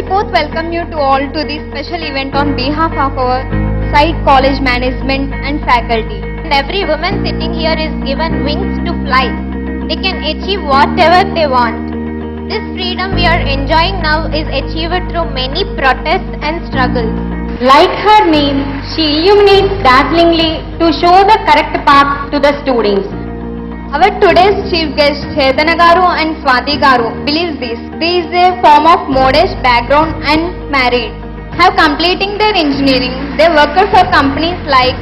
both welcome you to all to this special event on behalf of our site college management and faculty. And every woman sitting here is given wings to fly. They can achieve whatever they want. This freedom we are enjoying now is achieved through many protests and struggles. Like her name, she illuminates dazzlingly to show the correct path to the students. Our today's chief guest, Chedana Garu and Swati Garu, believes this. They is a form of modest background and married. Have completing their engineering. They worked for companies like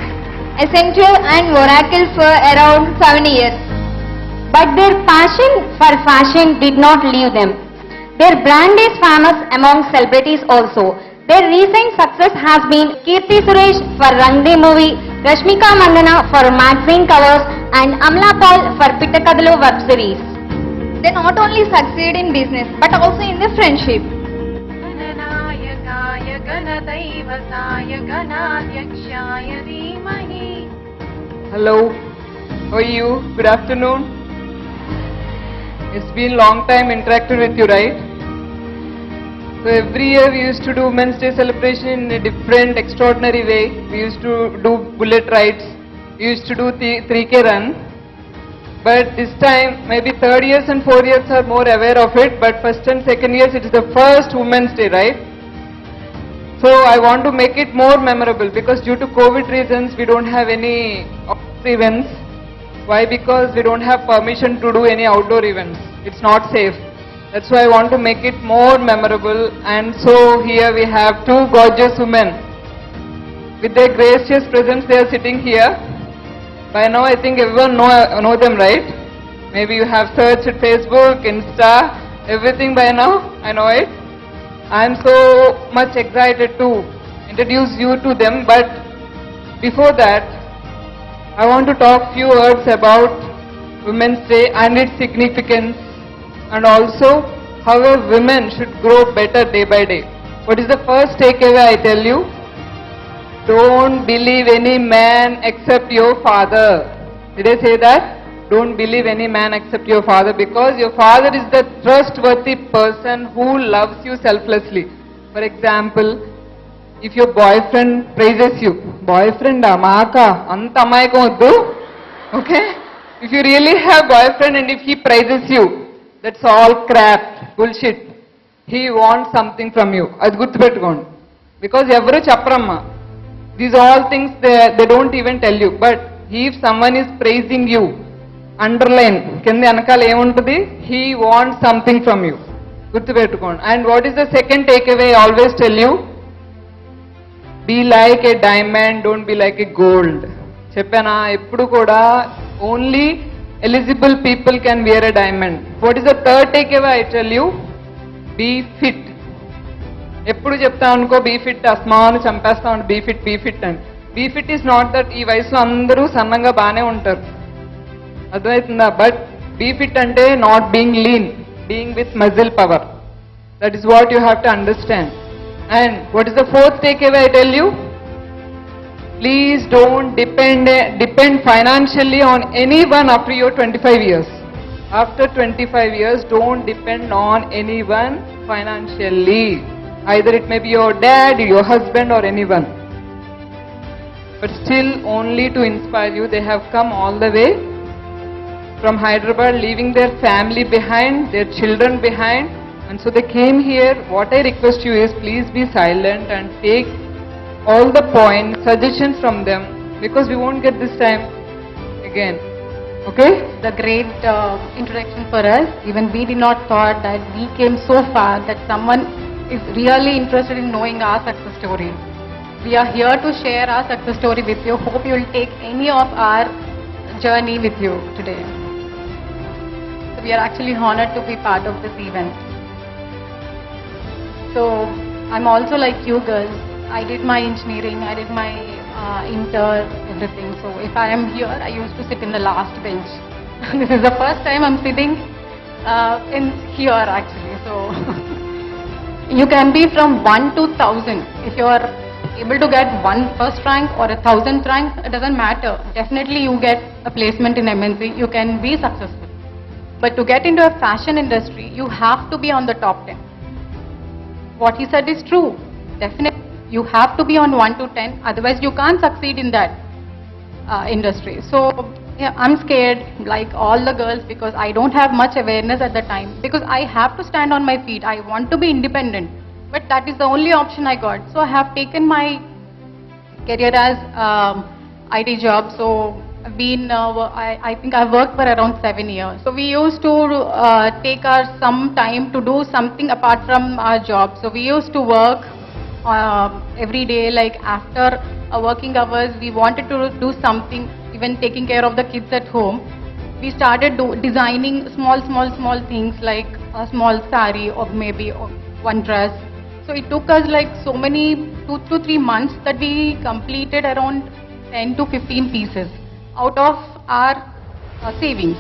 Accenture and Oracle for around 7 years. But their passion for fashion did not leave them. Their brand is famous among celebrities also. Their recent success has been Kirti Suresh for Rang De movie, Rashmika Mandana for magazine covers and Amla Paul for Pittakadalu web series. They not only succeed in business but also in the friendship. Hello, how are you? Good afternoon. It's been long time interacted with you, right? So every year we used to do Women's Day celebration in a different, extraordinary way. We used to do bullet rides. We used to do 3K run. But this time, maybe third years and fourth years are more aware of it. But first and second years, it is the first Women's Day, right? So I want to make it more memorable because due to COVID reasons, we don't have any outdoor events. Why? Because we don't have permission to do any outdoor events. It's not safe. That's why I want to make it more memorable, and so here we have two gorgeous women. With their gracious presence, they are sitting here. By now I think everyone know them, right? Maybe you have searched at Facebook, Insta, everything by now, I know it. I am so much excited to introduce you to them, but before that, I want to talk few words about Women's Day and its significance, and also how a women should grow better day by day. What is the first takeaway I tell you? Don't believe any man except your father. Did I say that? Don't believe any man except your father, because your father is the trustworthy person who loves you selflessly. For example, if your boyfriend praises you, boyfriend amaka, anta amayakam oddu, okay? If you really have boyfriend and if he praises you, that's all crap, bullshit. He wants something from you. Adi gurtupettukondi. Because every chapramma. These all things they don't even tell you. But if someone is praising you, underline, kindi anakala emuntadi, he wants something from you. Gurtupettukondi. And what is the second takeaway I always tell you? Be like a diamond, don't be like a gold. Cheppana, eppudu kuda only eligible people can wear a diamond. What is the third takeaway I tell you? Be fit. ఎప్పుడు చెప్తా అనుకో be fit, అస్మాను చంపేస్తా ఉంటే be fit అని. Be fit is not that ఈ వయసులో అందరూ సన్నంగా బాగానే ఉంటారు, అర్థమవుతుందా? బట్ బీ ఫిట్ అంటే not being lean, being with muscle power. That is what you have to understand. And what is the fourth takeaway I tell you? Please don't depend financially on anyone after your 25 years. After 25 years, don't depend on anyone financially. Either it may be your dad, your husband or anyone. But still only to inspire you, they have come all the way from Hyderabad, leaving their family behind, their children behind. And so they came here. What I request you is please be silent and take all the points, suggestions from them, because we won't get this time again. Okay? The great introduction for us. Even we did not thought that we came so far that someone is really interested in knowing our success story. We are here to share our success story with you. Hope you will take any of our journey with you today. So we are actually honored to be part of this event. So I'm also like you girls. I did my engineering, I did my inter, everything. So if I am here, I used to sit in the last bench. This is the first time I'm sitting in here actually. So you can be from 1 to 1000. If you are able to get one first rank or 1000th rank, it doesn't matter. Definitely you get a placement in MNC, you can be successful. But to get into a fashion industry, you have to be on the top 10. what he said is true. Definitely, you have to be on 1 to 10, otherwise you can't succeed in that industry. So yeah, I'm scared like all the girls because I don't have much awareness at the time, because I have to stand on my feet. I want to be independent, but that is the only option I got. So I have taken my career as IT job. So I've been, I think I've worked for around 7 years. So we used to take our some time to do something apart from our job. So we used to work every day, like after working hours, we wanted to do something, even taking care of the kids at home. We started designing small things like a small sari or maybe one dress. So it took us like so many 2 to 3 months that we completed around 10 to 15 pieces out of our savings.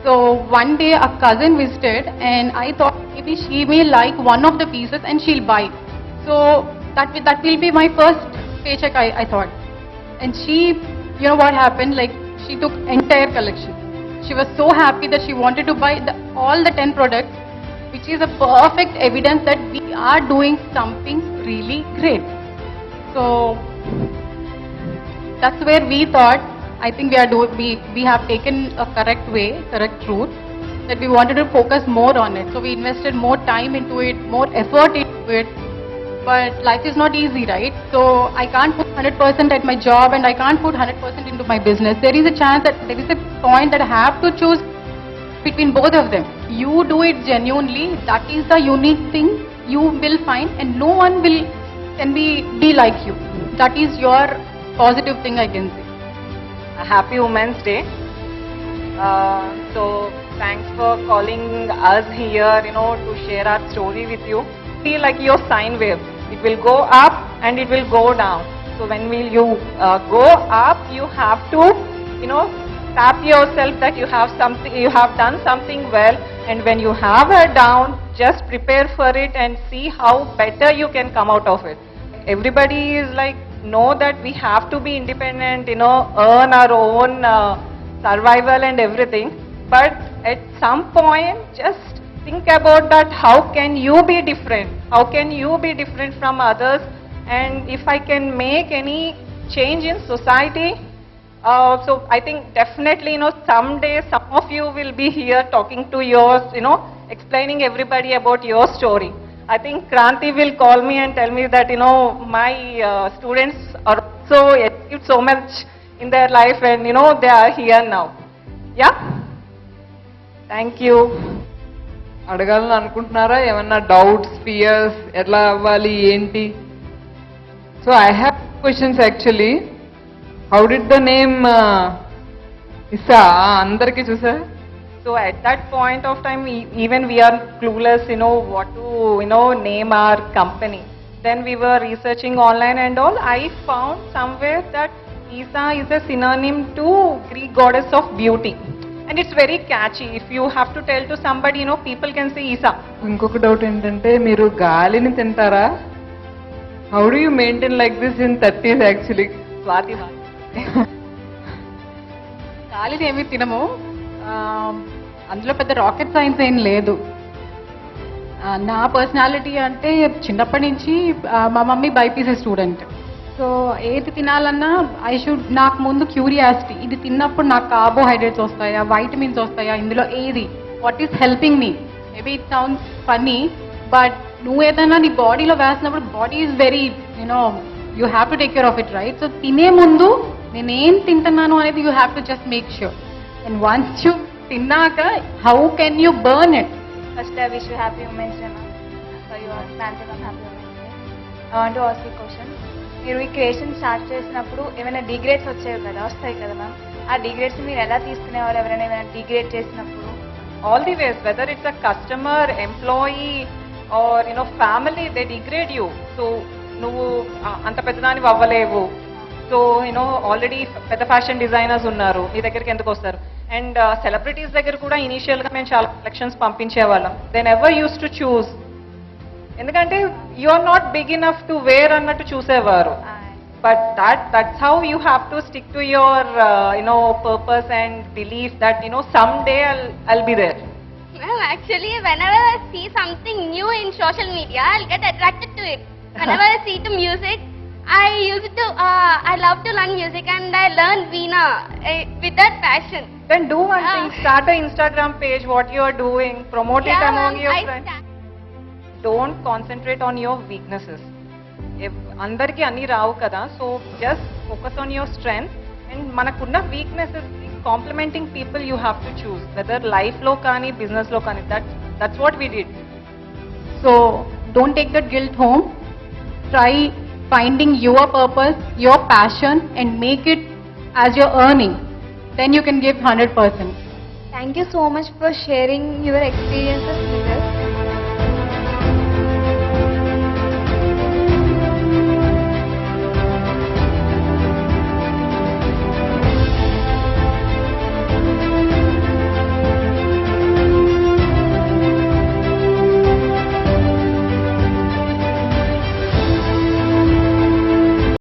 So one day a cousin visited and I thought maybe she may like one of the pieces and she'll buy. So that will be my first paycheck, I thought. And she, you know what happened, like she took entire collection. She was so happy that she wanted to buy all the 10 products, which is a perfect evidence that we are doing something really great. So that's where we thought, I think we have taken a correct route, that we wanted to focus more on it. So we invested more time into it, more effort into it. But life is not easy, right? So I can't put 100% at my job and I can't put 100% into my business. There is a chance that there is a point that I have to choose between both of them. You do it genuinely, that is the unique thing you will find, and no one can be like you. That is your positive thing, I can say. A happy Women's Day. So thanks for calling us here, to share our story with you. Feel like your sine wave. It will go up and it will go down. So when will you go up, you have to, tap yourself that you have done something well, and when you have a down, just prepare for it and see how better you can come out of it. Everybody is like, know that we have to be independent, earn our own survival and everything. But at some point, just think about that, how can you be different? How can you be different from others? And if I can make any change in society, so I think definitely, someday some of you will be here talking to yours, explaining everybody about your story. I think Kranti will call me and tell me that, my students are also achieved so much in their life and, they are here now. Yeah? Thank you. అడగాలని అనుకుంటున్నారా ఏమన్నా doubts fears ఎట్లా అవ్వాలి ఏంటి? So I have questions actually. How did the name Isa అందరికీ చూసా? So at that point of time, even we are clueless, what to, name our company. Then we were researching online and all. I found somewhere that Isa is a synonym to Greek goddess of beauty. And it's very catchy. If you have to tell to somebody, people can say Isa. ఇంకొక doubt ఏంటంటే మీరు గాలిని తింటారా? How do you maintain like this in 30s actually? Swati. గాలిని ఏమీ తినము. అందులో పెద్ద రాకెట్ సైన్స్ ఏం లేదు. నా పర్సనాలిటీ అంటే చిన్నప్పటి నుంచి మా మమ్మీ బైపీసీ స్టూడెంట్. సో ఏది తినాలన్నా నాకు ముందు క్యూరియాసిటీ, ఇది తిన్నప్పుడు నాకు కార్బోహైడ్రేట్స్ వస్తాయా, వైటమిన్స్ వస్తాయా, ఇందులో ఏది, what is helping me. Maybe it sounds funny, but నువ్వు ఏదైనా నీ బాడీలో వేసినప్పుడు body is very you have to take care of it, right? So తినే ముందు నేనేం తింటున్నాను అనేది you have to just make sure. And once you తిన్నాక how can you burn it? First, I wish you happy Women's Day, ma'am. So you are planting on happy Women's Day. I want to ask you a question. మీరు ఈ creation start చేసినప్పుడు ఏమైనా degrades వస్తాయి కదా ma'am, ఆ degrades మీరు ఎలా తీసుకునేవారు? ఎవరైనా ఏమైనా డిగ్రేడ్ చేసినప్పుడు? All the ways, whether it's a customer, employee or family, they degrade you. So నువ్వు అంత పెద్దదానివి అవ్వలేవు. సో ఆల్రెడీ పెద్ద ఫ్యాషన్ డిజైనర్స్ ఉన్నారు, మీ దగ్గరికి ఎందుకు వస్తారు? అండ్ సెలబ్రిటీస్ దగ్గర కూడా ఇనీషియల్గా మేము చాలా కలెక్షన్స్ పంపించేవాళ్ళం. They never use to choose, ఎందుకంటే you are not big enough to wear అన్నట్టు చూసేవారు. But that's how you have to stick to your purpose and belief that someday I'll be there. Well, actually, whenever I see something new in social media, I'll get attracted to it. Whenever I see to music, I love to learn music and I learn Veena with that passion. Then do one Ah. thing, start an Instagram page, what you are doing, promote it among ma'am, your I friends. sta- Don't concentrate on your weaknesses. అందరికి అన్ని రావు కదా, so just focus on your strength and మనకున్న weaknesses complementing people you have to choose, whether లైఫ్లో కానీ బిజినెస్లో కానీ. That's what we did. So don't take that guilt home. Try finding your purpose, your passion, and make it as your earning. Then you can give 100%. Thank you so much for sharing your experiences with us.